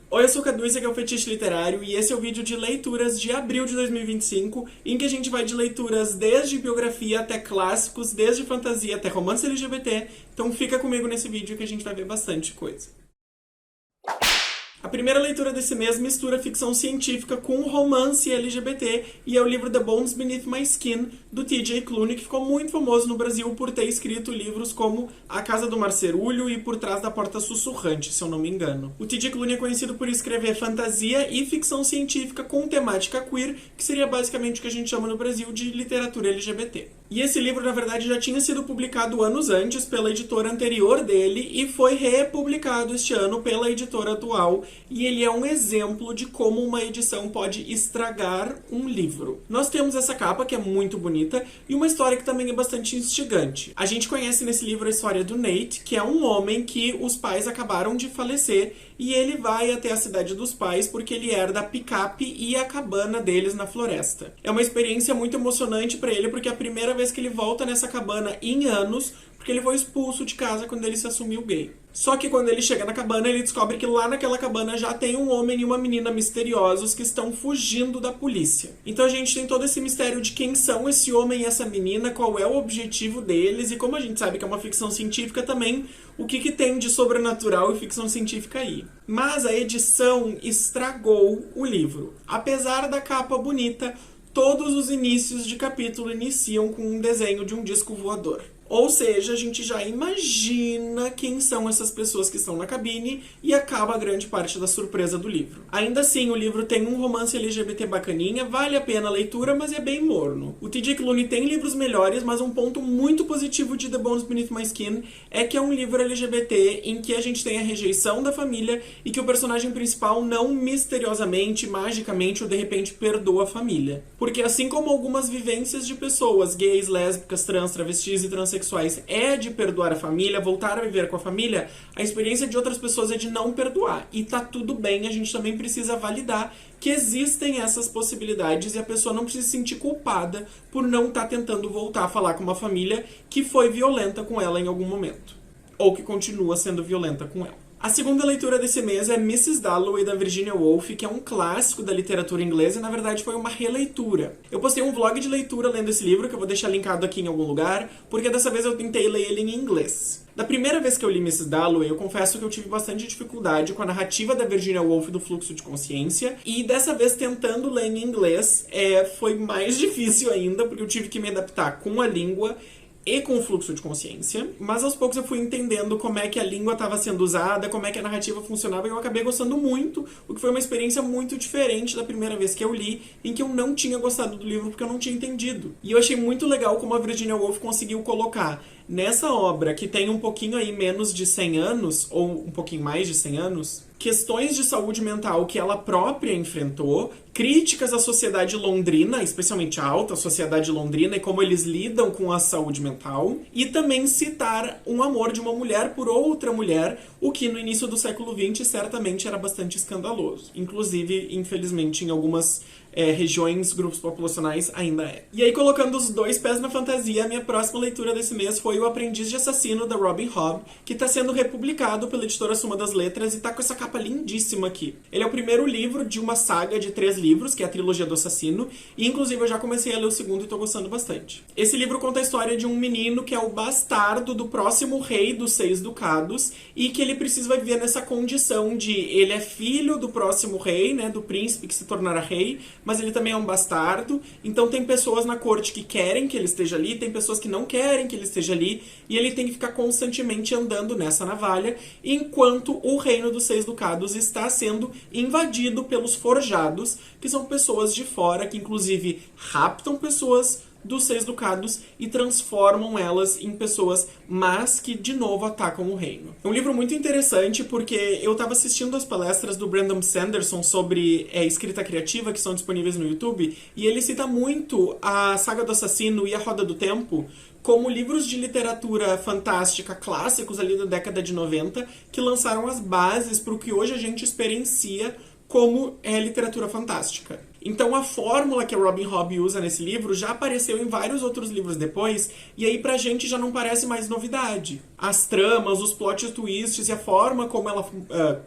Oi, eu sou o Cadu, esse aqui é o Fetiche Literário e esse é o vídeo de leituras de abril de 2025, em que a gente vai de leituras desde biografia até clássicos, desde fantasia até romance LGBT, então fica comigo nesse vídeo que a gente vai ver bastante coisa. A primeira leitura desse mês mistura ficção científica com romance LGBT e é o livro The Bones Beneath My Skin, do T.J. Klune, que ficou muito famoso no Brasil por ter escrito livros como A Casa do Marcerulho e Por Trás da Porta Sussurrante, se eu não me engano. O T.J. Klune é conhecido por escrever fantasia e ficção científica com temática queer, que seria basicamente o que a gente chama no Brasil de literatura LGBT. E esse livro, na verdade, já tinha sido publicado anos antes pela editora anterior dele e foi republicado este ano pela editora atual, e ele é um exemplo de como uma edição pode estragar um livro. Nós temos essa capa, que é muito bonita, e uma história que também é bastante instigante. A gente conhece nesse livro a história do Nate, que é um homem que os pais acabaram de falecer, e ele vai até a cidade dos pais porque ele herda a picape e a cabana deles na floresta. É uma experiência muito emocionante para ele, porque é a primeira vez que ele volta nessa cabana em anos, porque ele foi expulso de casa quando ele se assumiu gay. Só que quando ele chega na cabana, ele descobre que lá naquela cabana já tem um homem e uma menina misteriosos que estão fugindo da polícia. Então a gente tem todo esse mistério de quem são esse homem e essa menina, qual é o objetivo deles, e como a gente sabe que é uma ficção científica também, o que tem de sobrenatural e ficção científica aí. Mas a edição estragou o livro. Apesar da capa bonita, todos os inícios de capítulo iniciam com um desenho de um disco voador. Ou seja, a gente já imagina quem são essas pessoas que estão na cabine e acaba a grande parte da surpresa do livro. Ainda assim, o livro tem um romance LGBT bacaninha, vale a pena a leitura, mas é bem morno. O T.J. Klune tem livros melhores, mas um ponto muito positivo de The Bones Beneath My Skin é que é um livro LGBT em que a gente tem a rejeição da família e que o personagem principal não misteriosamente, magicamente ou de repente perdoa a família. Porque assim como algumas vivências de pessoas gays, lésbicas, trans, travestis e transexuais é de perdoar a família, voltar a viver com a família, a experiência de outras pessoas é de não perdoar. E tá tudo bem, a gente também precisa validar que existem essas possibilidades e a pessoa não precisa se sentir culpada por não estar tentando voltar a falar com uma família que foi violenta com ela em algum momento. Ou que continua sendo violenta com ela. A segunda leitura desse mês é Mrs. Dalloway, da Virginia Woolf, que é um clássico da literatura inglesa e, na verdade, foi uma releitura. Eu postei um vlog de leitura lendo esse livro, que eu vou deixar linkado aqui em algum lugar, porque dessa vez eu tentei ler ele em inglês. Da primeira vez que eu li Mrs. Dalloway, eu confesso que eu tive bastante dificuldade com a narrativa da Virginia Woolf do fluxo de consciência, e dessa vez tentando ler em inglês foi mais difícil ainda, porque eu tive que me adaptar com a língua e com o fluxo de consciência, mas aos poucos eu fui entendendo como é que a língua estava sendo usada, como é que a narrativa funcionava, e eu acabei gostando muito, o que foi uma experiência muito diferente da primeira vez que eu li, em que eu não tinha gostado do livro porque eu não tinha entendido. E eu achei muito legal como a Virginia Woolf conseguiu colocar nessa obra, que tem um pouquinho aí menos de 100 anos, ou um pouquinho mais de 100 anos, questões de saúde mental que ela própria enfrentou, críticas à sociedade londrina, especialmente a alta sociedade londrina, e como eles lidam com a saúde mental, e também citar um amor de uma mulher por outra mulher, o que no início do século XX certamente era bastante escandaloso. Inclusive, infelizmente, em algumas regiões, grupos populacionais ainda é. E aí, colocando os dois pés na fantasia, a minha próxima leitura desse mês foi O Aprendiz de Assassino, da Robin Hobb, que está sendo republicado pela editora Suma das Letras e tá com essa capa lindíssima aqui. Ele é o primeiro livro de uma saga de 3 livros, que é a trilogia do assassino, e inclusive eu já comecei a ler o segundo e tô gostando bastante. Esse livro conta a história de um menino que é o bastardo do próximo rei dos 6 ducados e que ele precisa viver nessa condição de ele é filho do próximo rei, né, do príncipe que se tornará rei, mas ele também é um bastardo, então tem pessoas na corte que querem que ele esteja ali, tem pessoas que não querem que ele esteja ali, e ele tem que ficar constantemente andando nessa navalha, enquanto o reino dos 6 ducados está sendo invadido pelos forjados, que são pessoas de fora, que inclusive raptam pessoas dos 6 ducados e transformam elas em pessoas más que de novo atacam o reino. É um livro muito interessante porque eu estava assistindo as palestras do Brandon Sanderson sobre escrita criativa que são disponíveis no YouTube, e ele cita muito a Saga do Assassino e a Roda do Tempo como livros de literatura fantástica clássicos ali da década de 90 que lançaram as bases para o que hoje a gente experiencia como literatura fantástica. Então a fórmula que a Robin Hobb usa nesse livro já apareceu em vários outros livros depois, e aí pra gente já não parece mais novidade. As tramas, os plot twists e a forma como ela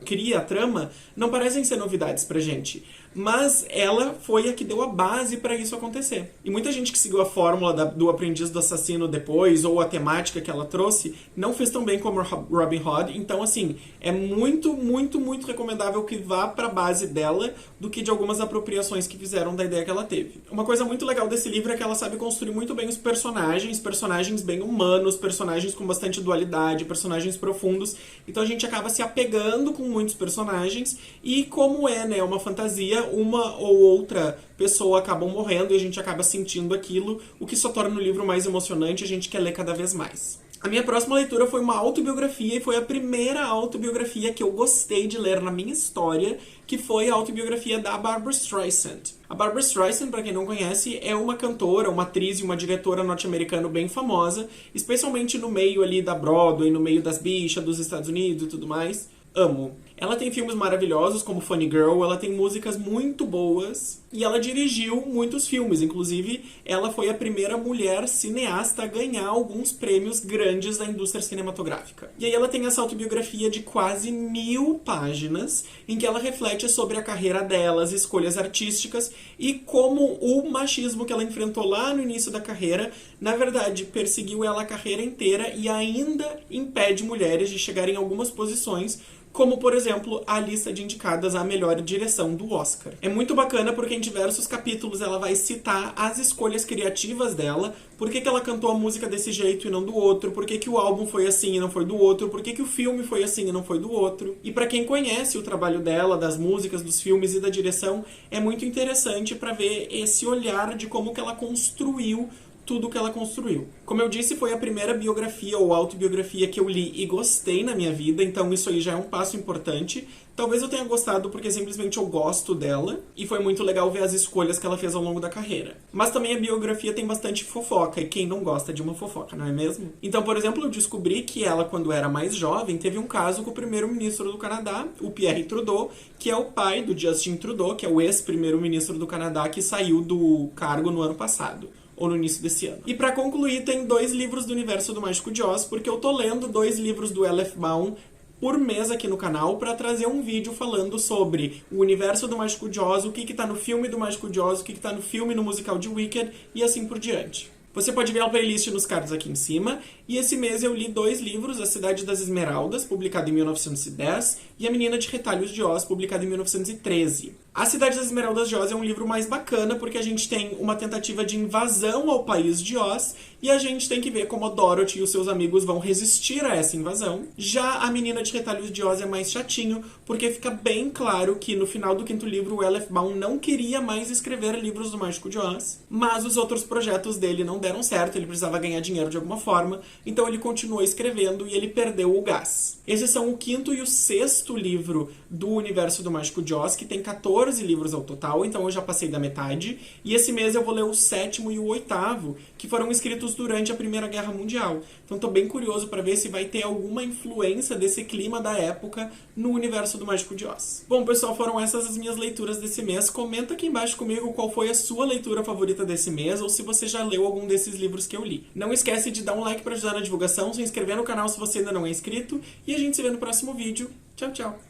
cria a trama não parecem ser novidades pra gente. Mas ela foi a que deu a base pra isso acontecer. E muita gente que seguiu a fórmula do Aprendiz do Assassino depois, ou a temática que ela trouxe, não fez tão bem como a Robin Hood. Então, assim, é muito, muito, muito recomendável que vá pra base dela do que de algumas apropriações que fizeram da ideia que ela teve. Uma coisa muito legal desse livro é que ela sabe construir muito bem os personagens bem humanos, personagens com bastante dualidade, personagens profundos. Então a gente acaba se apegando com muitos personagens e como é, né, uma fantasia, uma ou outra pessoa acabam morrendo e a gente acaba sentindo aquilo, o que só torna o livro mais emocionante e a gente quer ler cada vez mais. A minha próxima leitura foi uma autobiografia e foi a primeira autobiografia que eu gostei de ler na minha história, que foi a autobiografia da Barbra Streisand. A Barbra Streisand, para quem não conhece, é uma cantora, uma atriz e uma diretora norte-americana bem famosa, especialmente no meio ali da Broadway, no meio das bichas dos Estados Unidos e tudo mais. Amo. Ela tem filmes maravilhosos como Funny Girl, ela tem músicas muito boas e ela dirigiu muitos filmes. Inclusive, ela foi a primeira mulher cineasta a ganhar alguns prêmios grandes da indústria cinematográfica. E aí ela tem essa autobiografia de quase 1000 páginas em que ela reflete sobre a carreira dela, as escolhas artísticas e como o machismo que ela enfrentou lá no início da carreira, na verdade, perseguiu ela a carreira inteira e ainda impede mulheres de chegarem em algumas posições, como, por exemplo, a lista de indicadas à melhor direção do Oscar. É muito bacana porque em diversos capítulos ela vai citar as escolhas criativas dela, por que ela cantou a música desse jeito e não do outro, por que o álbum foi assim e não foi do outro, por que o filme foi assim e não foi do outro. E pra quem conhece o trabalho dela, das músicas, dos filmes e da direção, é muito interessante pra ver esse olhar de como que ela construiu tudo que ela construiu. Como eu disse, foi a primeira biografia ou autobiografia que eu li e gostei na minha vida, então isso aí já é um passo importante. Talvez eu tenha gostado porque simplesmente eu gosto dela e foi muito legal ver as escolhas que ela fez ao longo da carreira. Mas também a biografia tem bastante fofoca e quem não gosta de uma fofoca, não é mesmo? Então, por exemplo, eu descobri que ela, quando era mais jovem, teve um caso com o primeiro-ministro do Canadá, o Pierre Trudeau, que é o pai do Justin Trudeau, que é o ex-primeiro-ministro do Canadá que saiu do cargo no ano passado. Ou no início desse ano. E pra concluir, tem 2 livros do Universo do Mágico de Oz, porque eu tô lendo 2 livros do L.F. Baum por mês aqui no canal pra trazer um vídeo falando sobre o Universo do Mágico de Oz, o que tá no filme do Mágico de Oz, o que tá no filme no musical de Wicked e assim por diante. Você pode ver a playlist nos cards aqui em cima, e esse mês eu li 2 livros, A Cidade das Esmeraldas, publicado em 1910, e A Menina de Retalhos de Oz, publicado em 1913. A Cidade das Esmeraldas de Oz é um livro mais bacana, porque a gente tem uma tentativa de invasão ao país de Oz, e a gente tem que ver como a Dorothy e os seus amigos vão resistir a essa invasão. Já A Menina de Retalhos de Oz é mais chatinho, porque fica bem claro que no final do 5º livro o L.F. Baum não queria mais escrever livros do Mágico de Oz, mas os outros projetos dele não deram certo, ele precisava ganhar dinheiro de alguma forma, então ele continuou escrevendo e ele perdeu o gás. Esses são o 5º e o 6º livro do Universo do Mágico de Oz, que tem 14 livros ao total, então eu já passei da metade, e esse mês eu vou ler o 7º e o 8º, que foram escritos durante a Primeira Guerra Mundial. Então tô bem curioso para ver se vai ter alguma influência desse clima da época no Universo do Mágico de Oz. Bom, pessoal, foram essas as minhas leituras desse mês. Comenta aqui embaixo comigo qual foi a sua leitura favorita desse mês, ou se você já leu algum desses livros que eu li. Não esquece de dar um like para ajudar na divulgação, se inscrever no canal se você ainda não é inscrito, e a gente se vê no próximo vídeo. Tchau, tchau!